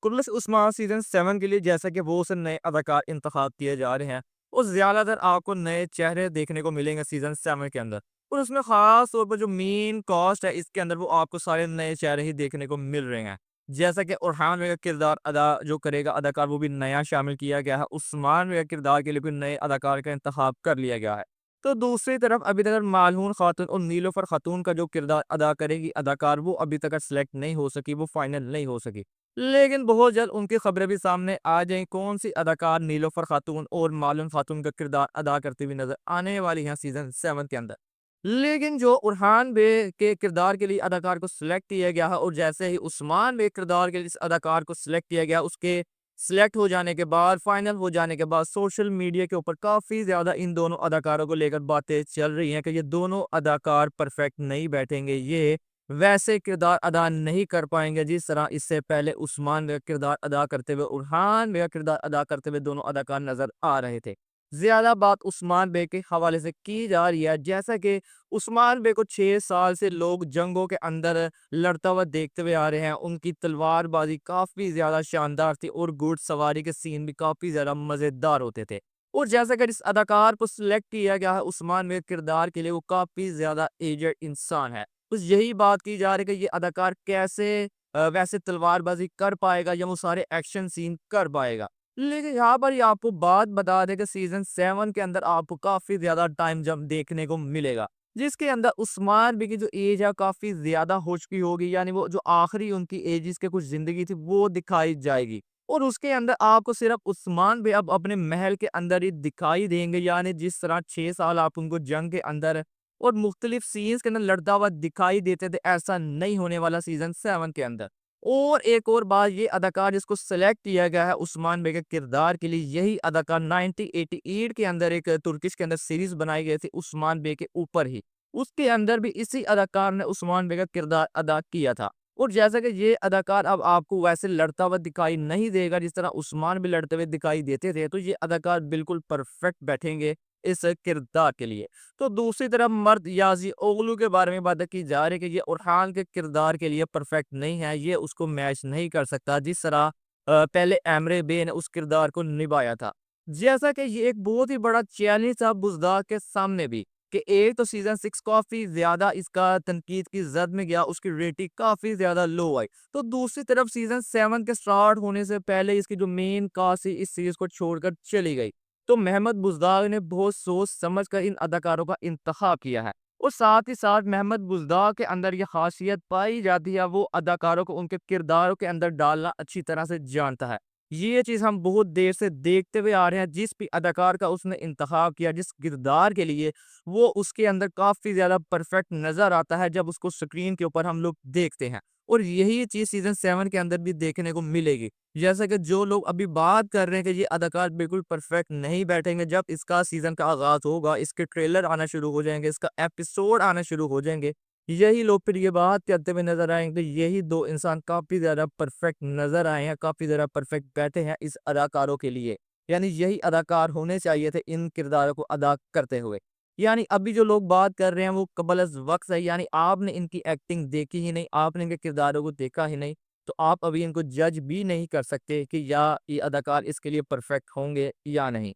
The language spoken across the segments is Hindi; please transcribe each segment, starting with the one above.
कुर्रत उस्मान सीज़न 7 के लिए जैसा कि बहुत से नए अदाकार इंतखाब किए जा रहे हैं और ज़्यादातर आपको नए चेहरे देखने को मिलेंगे सीज़न 7 के अंदर। और उसमें ख़ास तौर पर जो मेन कास्ट है इसके अंदर वो आपको सारे नए चेहरे ही देखने को मिल रहे हैं। जैसा कि उरहान में का किरदार अदा जो करेगा अदाकार वो भी नया शामिल किया गया है। उस्मान में का किरदार के लिए भी नए अदाकार का इंतखाब कर लिया गया है। तो दूसरी तरफ अभी तक मालून खातून और नीलोफर खातून का जो किरदार अदा करेगी अदाकार वो अभी तक सेलेक्ट नहीं हो सकी, वो फाइनल नहीं हो सकी। लेकिन बहुत जल्द उनकी खबरें भी सामने आ जाएँ, कौन-सी अदाकार नीलोफर खातून और मालूम खातून का किरदार अदा करती हुई नज़र आने वाली हैं सीज़न 7 के अंदर। लेकिन जो उरहान बे के किरदार के लिए अदाकार को सिलेक्ट किया गया है और जैसे ही उस्मान बे किरदार के लिए इस अदाकार को सिलेक्ट किया गया, उसके सिलेक्ट हो जाने के बाद, फाइनल हो जाने के बाद सोशल मीडिया के ऊपर काफ़ी ज़्यादा इन दोनों अदाकारों को लेकर बातें चल रही हैं कि ये दोनों अदाकार परफेक्ट नहीं बैठेंगे, ये वैसे किरदार अदा नहीं कर पाएँगे जिस तरह इससे पहले उस्मान का किरदार अदा करते हुए, उरहान का किरदार अदा करते हुए दोनों अदाकार नज़र आ रहे थे। ज़्यादा बात उस्मान बे के हवाले से की जा रही है, जैसा कि उस्मान बे को 6 साल से लोग जंगों के अंदर लड़ता हुआ देखते हुए आ रहे हैं। उनकी तलवारबाज़ी काफ़ी ज़्यादा शानदार थी और घुड़सवारी के सीन भी काफ़ी ज़्यादा मज़ेदार होते थे। और जैसा कि जिस अदाकार को सिलेक्ट किया गया है उस्मान बे किरदार के लिए, वो काफ़ी ज़्यादा एजेड इंसान है। बस यही बात की जा रही है कि ये अदाकार कैसे वैसे तलवारबाज़ी कर पाएगा या वो सारे एक्शन सीन कर पाएगा। लेकिन यहाँ पर ही आपको बात बता दें कि सीज़न 7 के अंदर आपको काफ़ी ज़्यादा टाइम जंप देखने को मिलेगा, जिसके अंदर उस्मान बी की जो एज है काफ़ी ज़्यादा हो चुकी होगी, यानी वो जो आखिरी उनकी एजेस के कुछ ज़िंदगी थी वो दिखाई जाएगी। और उसके अंदर आपको सिर्फ उस्मान बी अब अपने महल के अंदर ही दिखाई देंगे, यानी जिस तरह 6 साल आप उनको जंग के अंदर और मुख्तलिफ सीन्स के अंदर लड़ता हुआ दिखाई देते थे, ऐसा नहीं होने वाला सीज़न 7 के अंदर। और एक और बात, ये अदाकार जिसको सेलेक्ट किया गया है उस्मान बे के किरदार के लिए, यही अदाकार 1988 के अंदर एक तुर्किश के अंदर सीरीज़ बनाई गई थी उस्मान बे के ऊपर ही। उसके अंदर भी इसी अदाकार ने उस्मान बे का किरदार अदा किया था। और जैसा कि ये अदाकार अब आपको वैसे लड़ता हुआ दिखाई नहीं देगा जिस तरह उस्मान भी लड़ते हुए दिखाई देते थे, तो ये अदाकार बिल्कुल परफेक्ट बैठेंगे इस किरदार के लिए। तो दूसरी तरफ मर्द याज़ी ओगलू के बारे में बातें की जा रही है कि ये उरहान के किरदार के लिए परफेक्ट नहीं है, ये उसको मैच नहीं कर सकता जिस तरह पहले एमरे बे ने उस किरदार को निभाया था। जैसा कि ये एक बहुत ही बड़ा चैलेंज था बुज़दार के सामने भी, कि एक तो सीज़न 6 काफ़ी ज़्यादा इसका तनकीद की ज़द में गया, उसकी रेटिंग काफ़ी ज़्यादा लो आई। तो दूसरी तरफ सीज़न 7 के स्टार्ट होने से पहले इसकी जो मेन कास्ट थी इस सीरीज़ को छोड़कर चली गई। तो मोहम्मद बुज़दार ने बहुत सोच समझ कर इन अदाकारों का इंतखाब किया है। और साथ ही साथ मोहम्मद बुज़दार के अंदर ये ख़ासियत पाई जाती है, वो अदाकारों को उनके किरदारों के अंदर डालना अच्छी तरह से जानता है। ये चीज़ हम बहुत देर से देखते हुए आ रहे हैं, जिस भी अदाकार का उसने इंतखाब किया जिस किरदार के लिए, वो उसके अंदर काफ़ी ज़्यादा परफेक्ट नज़र आता है जब उसको स्क्रीन के ऊपर हम लोग देखते हैं। और यही चीज़ सीज़न 7 के अंदर भी देखने को मिलेगी। जैसा कि जो लोग अभी बात कर रहे हैं कि ये अदाकार बिल्कुल परफेक्ट नहीं बैठेंगे, जब इसका सीज़न का आगाज़ होगा, इसके ट्रेलर आना शुरू हो जाएँगे, इसका एपिसोड आना शुरू हो जाएँगे, यही लोग फिर ये बात करते हुए नज़र आएँगे, यही 2 इंसान काफ़ी ज़्यादा परफेक्ट नज़र आए हैं, काफ़ी ज़्यादा परफेक्ट बैठे हैं इस अदाकारों के लिए। यानी यही अदाकार होने चाहिए थे इन किरदारों को अदा करते हुए। यानी अभी जो लोग बात कर रहे हैं वो कबल अज़ वक़्त है, यानी आपने इनकी एक्टिंग देखी ही नहीं, आपने इनके किरदारों को देखा ही नहीं, तो आप अभी इनको जज भी नहीं कर सकते कि या ये अदाकार इसके लिए परफेक्ट होंगे या नहीं।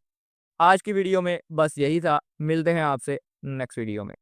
आज की वीडियो में बस यही था, मिलते हैं आपसे नेक्स्ट वीडियो में।